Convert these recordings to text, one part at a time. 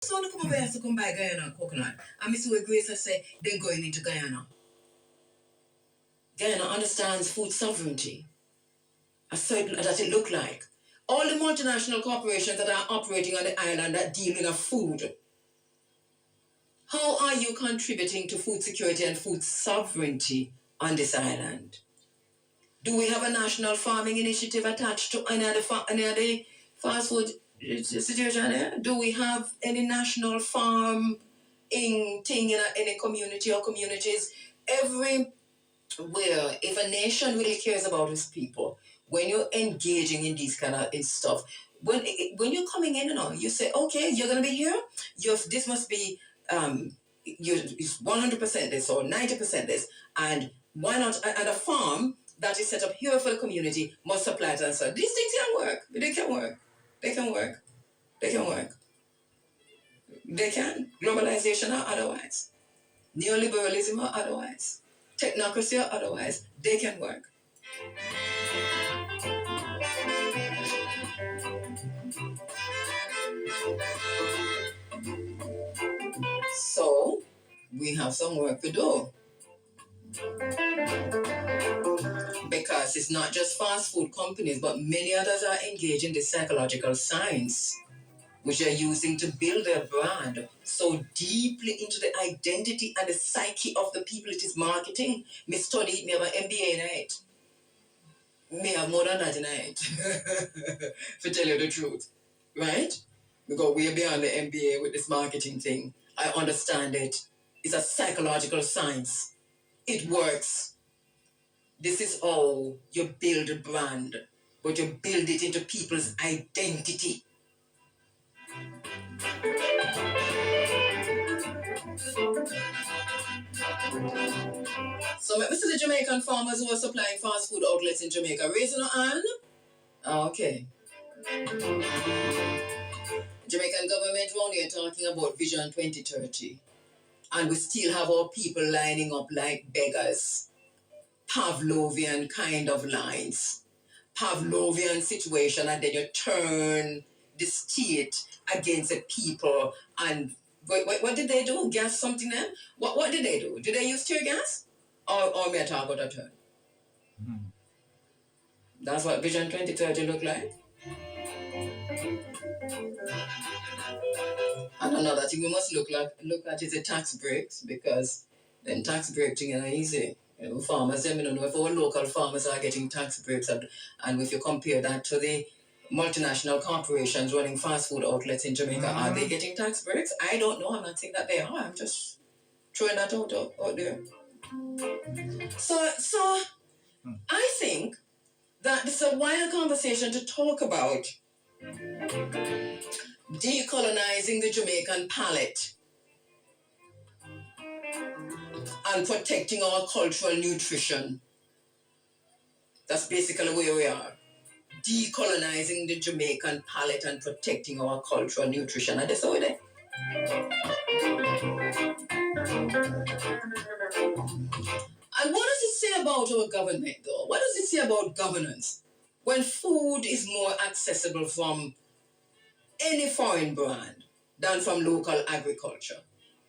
So I come over here to come buy Guyana coconut. And Miss Way Grace I say, then going into Guyana. Guyana understands food sovereignty. A certain that it look like. All the multinational corporations that are operating on the island that deal in food. How are you contributing to food security and food sovereignty on this island? Do we have a national farming initiative attached to any other fast food situation here? Do we have any national farm thing in any community or communities? Everywhere, if a nation really cares about its people, when you're engaging in these kind of stuff, when you're coming in, you say, okay, you're gonna be here. This must be it's 100% this or 90% this, and why not? And a farm that is set up here for the community must supply to us. So these things can work. They can work. They can work. They can work. They can. Globalization or otherwise. Neoliberalism or otherwise. Technocracy or otherwise. They can work. So, we have some work to do. Because it's not just fast food companies, but many others are engaged in the psychological science, which they're using to build their brand so deeply into the identity and the psyche of the people it is marketing. Me studied, me have an MBA in it. Me have more than that in it, to tell you the truth, right? Because we're beyond the MBA with this marketing thing. I understand it. It's a psychological science. It works. This is how you build a brand, but you build it into people's identity. So let me see the Jamaican farmers who are supplying fast food outlets in Jamaica. Raising your hand? Okay. Jamaican government round here talking about Vision 2030. And we still have our people lining up like beggars. Pavlovian kind of lines. Pavlovian situation, and then you turn the state against the people. And what did they do? Gas something then? What did they do? Did they use tear gas? Or may I talk about a turn? That's what Vision 2030 look like. And another thing we must look at is the tax breaks, because then tax break thing is easy. Farmers, them, know if our local farmers are getting tax breaks, and if you compare that to the multinational corporations running fast food outlets in Jamaica, are they getting tax breaks? I don't know. I'm not saying that they are. I'm just throwing that out there. So I think that it's a wild conversation to talk about decolonizing the Jamaican palate and protecting our cultural nutrition. That's basically where we are. Decolonizing the Jamaican palate and protecting our cultural nutrition. And that's how it is. And what does it say about our government, though? What does it say about governance? When food is more accessible from any foreign brand than from local agriculture.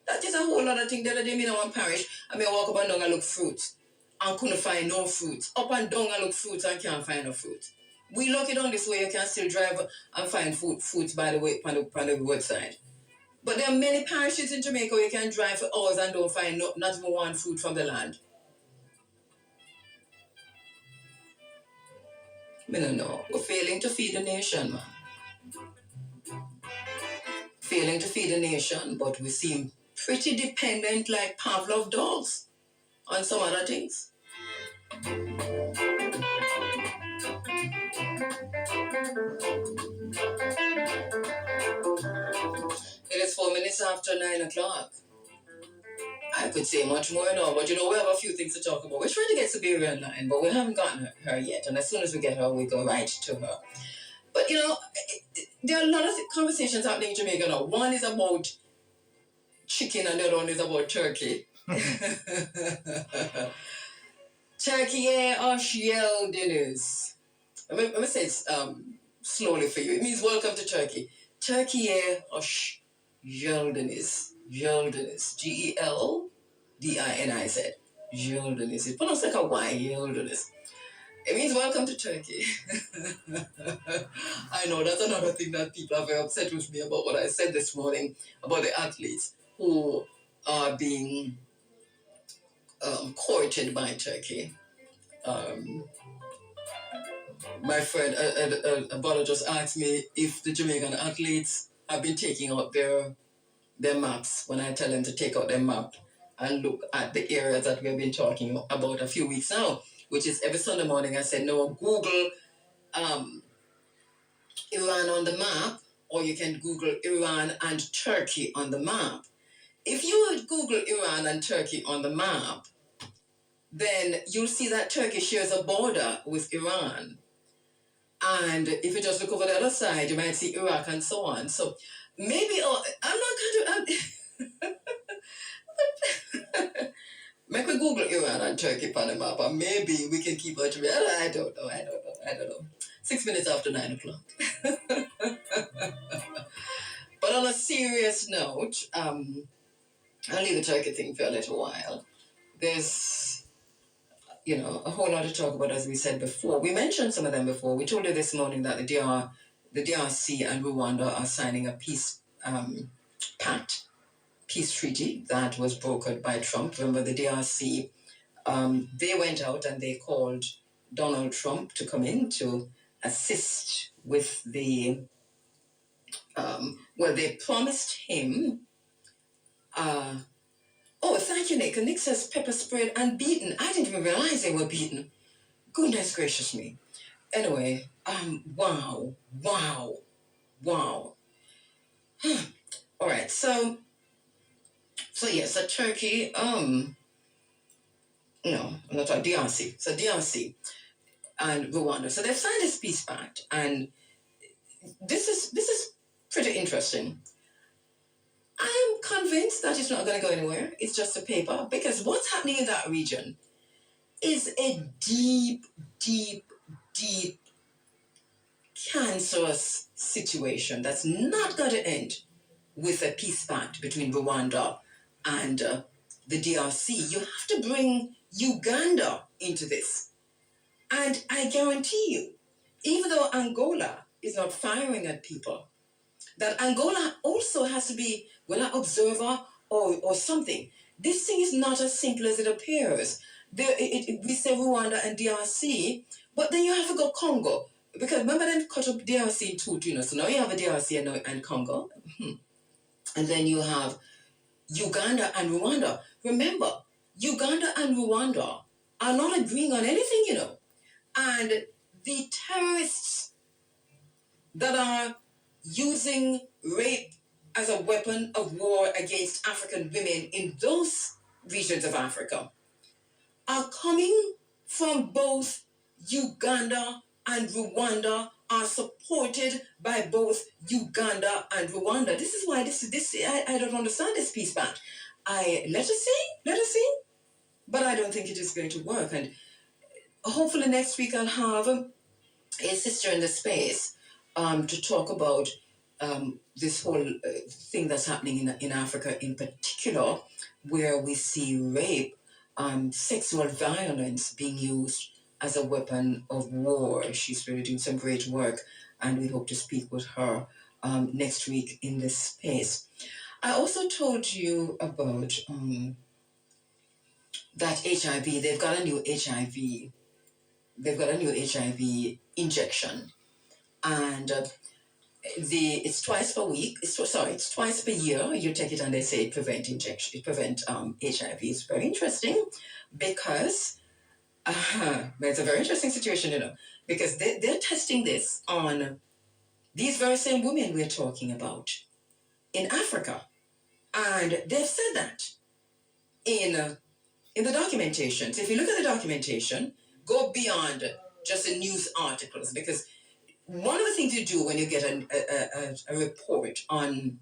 That is a whole other thing. The other day, in one parish, I walk up and down and look fruits and couldn't find no fruits. Up and down and look fruits and can't find no fruit. We look it on this way, you can still drive and find fruits by the way on the roadside. But there are many parishes in Jamaica where you can drive for hours and don't find not even one fruit from the land. I don't know. We're failing to feed the nation, man. Failing to feed the nation, but we seem pretty dependent like Pavlov dogs on some other things. It is 4 minutes after 9 o'clock. I could say much more now, but we have a few things to talk about. We're trying to get Siberia online, but we haven't gotten her yet. And as soon as we get her, we go right to her. But there are a lot of conversations happening in Jamaica now. One is about chicken and the other one is about turkey. Turkey or shield dinners. Let me say it slowly for you. It means welcome to Turkey. Turkey or Geldiniz. Geldiniz. Geldiniz. Geldiniz. It's pronounced like a Y. Geldiniz. It means welcome to Turkey. I know that's another thing that people are very upset with me about what I said this morning about the athletes who are being courted by Turkey. Um, my friend, a brother just asked me if the Jamaican athletes have been taking out their maps when I tell them to take out their map and look at the areas that we've been talking about a few weeks now, which is every Sunday morning I said, no, Google um, Iran on the map, or you can Google Iran and Turkey on the map. If you would Google Iran and Turkey on the map, then you'll see that Turkey shares a border with Iran. And if you just look over the other side, you might see Iraq and so on. So maybe, I'm not going to, make we Google Iran and Turkey on the map, and maybe we can keep it real. I don't know. 6 minutes after 9 o'clock. But on a serious note, I'll leave the Turkey thing for a little while. There's, a whole lot to talk about, as we said before. We mentioned some of them before. We told you this morning that the DRC and Rwanda are signing a peace treaty that was brokered by Trump. Remember, the DRC, they went out and they called Donald Trump to come in to assist with they promised him. Oh, thank you, Nick. Nick says pepper sprayed and beaten. I didn't even realize they were beaten. Goodness gracious me. Anyway, wow. All right, so yes, so Turkey, no, I'm not talking DRC. So DRC and Rwanda. So they've signed this peace pact, and this is pretty interesting. I am convinced that it's not going to go anywhere. It's just a paper, because what's happening in that region is a deep, cancerous situation that's not going to end with a peace pact between Rwanda and the DRC. You have to bring Uganda into this. And I guarantee you, even though Angola is not firing at people, that Angola also has to be, an observer or something. This thing is not as simple as it appears. We say Rwanda and DRC, but then you have to go Congo. Because remember, them cut up DRC in two, so now you have a DRC and Congo. And then you have Uganda and Rwanda. Remember, Uganda and Rwanda are not agreeing on anything, And the terrorists that are using rape as a weapon of war against African women in those regions of Africa are coming from both Uganda and Rwanda, are supported by both Uganda and Rwanda. This is why I don't understand this peace pact. Let us see, but I don't think it is going to work. And hopefully next week I'll have a sister in the space to talk about this whole thing that's happening in Africa in particular, where we see rape, sexual violence being used as a weapon of war. She's really doing some great work, and we hope to speak with her next week in this space. I also told you about that HIV. They've got a new HIV. They've got a new HIV injection, and it's twice per week. It's twice per year. You take it, and they say it prevent HIV. It's very interesting because it's a very interesting situation, because they're testing this on these very same women we're talking about in Africa, and they've said that in the documentation. So if you look at the documentation, go beyond just the news articles, because one of the things you do when you get a report on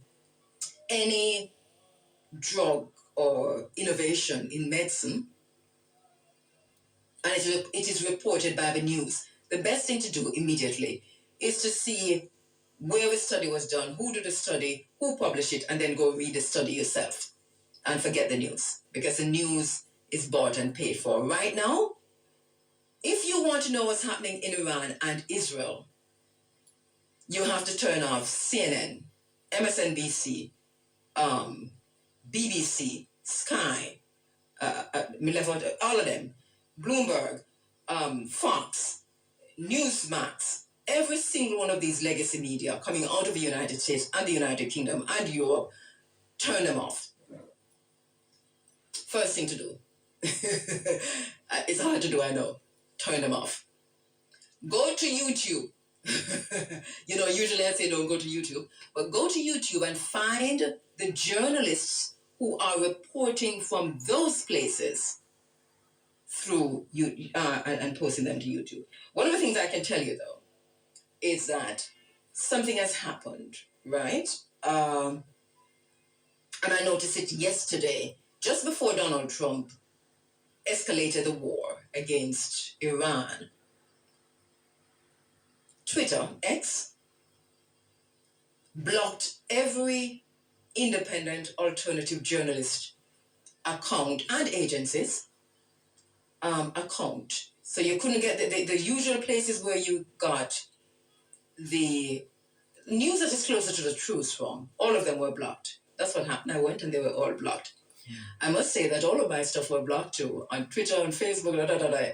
any drug or innovation in medicine, and it is reported by the news, the best thing to do immediately is to see where the study was done, who did the study, who published it, and then go read the study yourself and forget the news, because the news is bought and paid for. Right now, if you want to know what's happening in Iran and Israel, you have to turn off CNN, MSNBC, BBC, Sky, all of them, Bloomberg, Fox, Newsmax, every single one of these legacy media coming out of the United States and the United Kingdom and Europe, turn them off. First thing to do. It's hard to do, I know. Turn them off. Go to YouTube. Usually I say don't go to YouTube, but go to YouTube and find the journalists who are reporting from those places through you and posting them to YouTube. One of the things I can tell you though is that something has happened, right? And I noticed it yesterday, just before Donald Trump escalated the war against Iran. Twitter, X, blocked every independent alternative journalist account and agencies account. So you couldn't get the usual places where you got the news that is closer to the truth from. All of them were blocked. That's what happened. I went and they were all blocked. I must say that all of my stuff were blocked too, on Twitter and Facebook.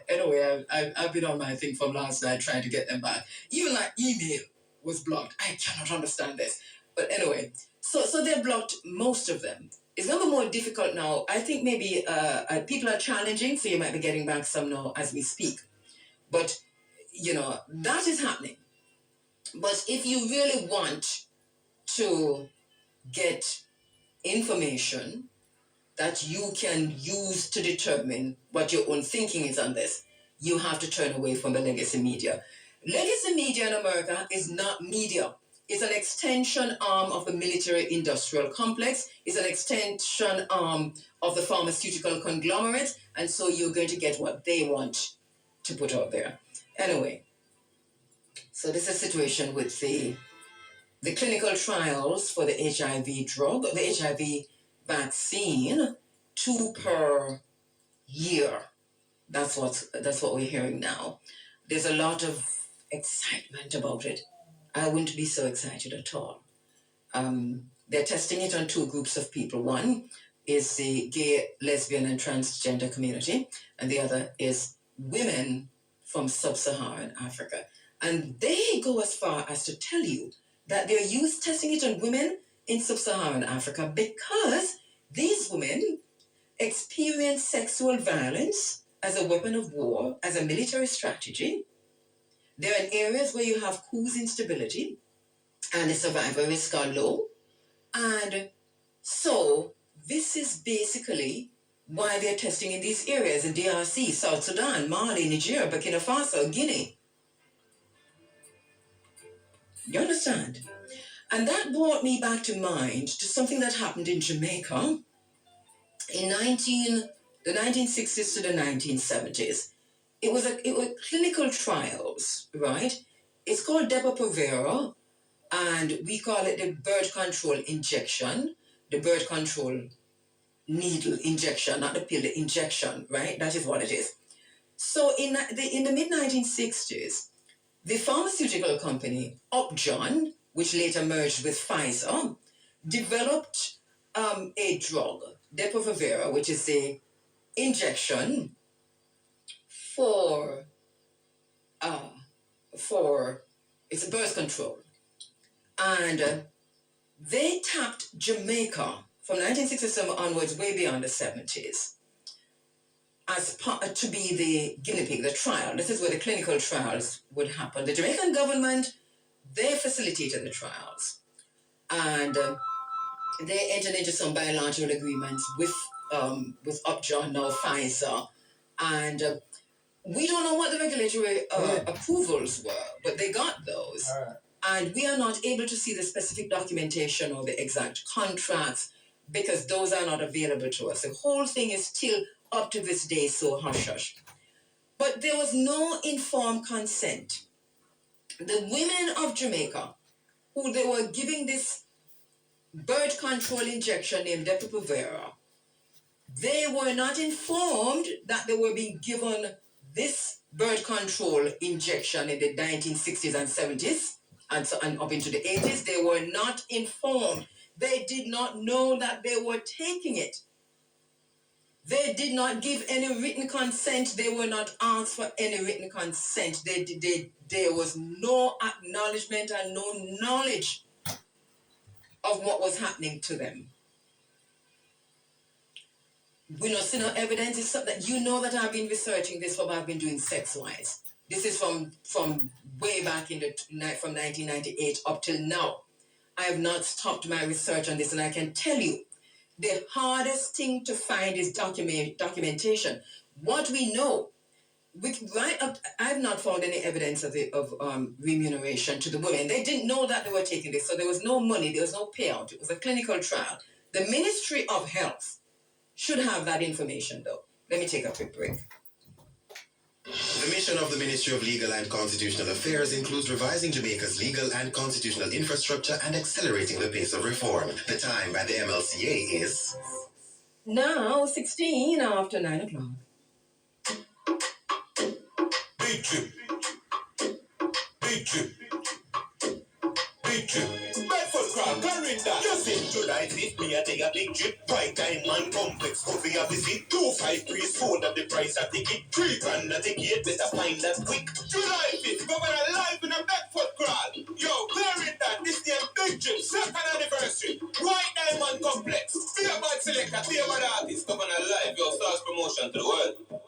Anyway, I've been on my thing from last night trying to get them back. Even my email was blocked. I cannot understand this. But anyway, so they blocked most of them. It's going to be more difficult now. I think maybe people are challenging, so you might be getting back some now as we speak. But, that is happening. But if you really want to get information that you can use to determine what your own thinking is on this, you have to turn away from the legacy media. Legacy media in America is not media. It's an extension arm of the military-industrial complex. It's an extension arm of the pharmaceutical conglomerate. And so you're going to get what they want to put out there. Anyway, so this is a situation with the clinical trials for the HIV drug, the HIV vaccine, 2 per year. That's what we're hearing now. There's a lot of excitement about it. I wouldn't be so excited at all. They're testing it on 2 groups of people. One is the gay, lesbian, and transgender community, and the other is women from sub-Saharan Africa. And they go as far as to tell you that they're testing it on women in sub-Saharan Africa because these women experience sexual violence as a weapon of war, as a military strategy. They're in areas where you have coups instability and the survival risk are low. And so this is basically why they're testing in these areas in DRC, South Sudan, Mali, Niger, Burkina Faso, Guinea. You understand? And that brought me back to mind to something that happened in Jamaica in the 1960s to the 1970s. It was clinical trials, right? It's called Depo-Provera, and we call it the birth control injection, the birth control needle injection, not the pill, the injection, right? That is what it is. So in the mid-1960s, the pharmaceutical company Upjohn, which later merged with Pfizer, developed a drug, Depo-Provera, which is a injection for it's birth control. And they tapped Jamaica from 1967 onwards, way beyond the 70s, as to be the guinea pig, the trial. This is where the clinical trials would happen. The Jamaican government, they facilitated the trials. And they entered into some bilateral agreements with Upjohn, now Pfizer. And we don't know what the regulatory approvals were, but they got those. And we are not able to see the specific documentation or the exact contracts because those are not available to us. The whole thing is still up to this day so hush-hush. But there was no informed consent. The women of Jamaica who they were giving this birth control injection named Depo-Provera, they were not informed that they were being given this birth control injection in the 1960s and 70s and up into the 80s. They were not informed. They did not know that they were taking it. They did not give any written consent. They were not asked for any written consent. There was no acknowledgement and no knowledge of what was happening to them. We don't see no evidence. It's something that you know that I've been researching this for. I've been doing sex-wise. This is from way back from 1998 up till now. I have not stopped my research on this, and I can tell you, the hardest thing to find is documentation. What we know, I've not found any evidence of remuneration to the women. They didn't know that they were taking this, so there was no money, there was no payout. It was a clinical trial. The Ministry of Health should have that information, though. Let me take a quick break. The mission of the Ministry of Legal and Constitutional Affairs includes revising Jamaica's legal and constitutional infrastructure and accelerating the pace of reform. The time by the MLCA is now 16 after 9 o'clock. Big trip. Big trip. Big trip. Bedford crowd, Clarinda. Just in July 5th, me I take a big trip. Right time man complex, coffee a visit. 253 sold at the price of ticket. 3 grand a ticket, better find that quick. July 5th, Governor live in a Bedford crowd. Yo, Clarinda, this day big trip, 2nd anniversary. White Diamond Complex. Fearbad selector, fearbad artist. Governor live, your stars promotion to the world.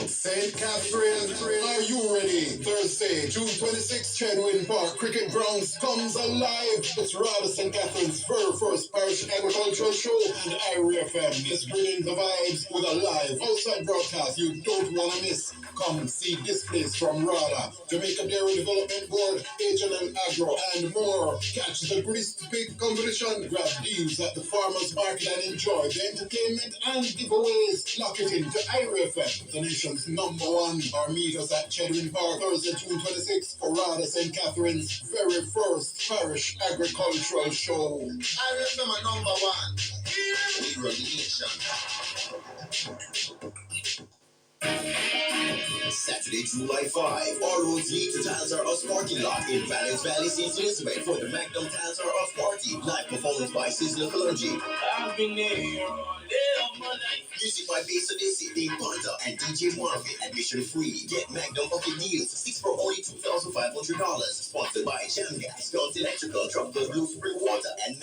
St. Catherine, are you ready? Thursday, June 26th, Chedwin Park Cricket Grounds comes alive. It's Rada St. Catherine's very first parish agricultural show, and Irie FM is bringing the vibes with a live outside broadcast you don't want to miss. Come see displays from Rada, Jamaica Dairy Development Board, H&M Agro, and more. Catch the Grist Pig competition, grab deals at the farmers market, and enjoy the entertainment and giveaways. Lock it into Irie FM, the nation's number one. Or meet us at Chedwin Park Thursday, June 26th for Rada St. Catherine's very first parish agricultural show. Irie FM number one. We run the nation. Saturday, July 5. All roads lead to Tiles Are Us parking lot in Valleys Valley, St. Elizabeth for the Magnum Tiles Are Us party. Live performance by Sizzler Clergy. I've been there all day of my life. Music by Bass Odyssey, Dave Ponta, and DJ Marvin. Admission free. Get Magnum bucket deals. 6 for only $2,500. Sponsored by Jam Gas, Guns Electrical, Tropical Blue Spring Water, and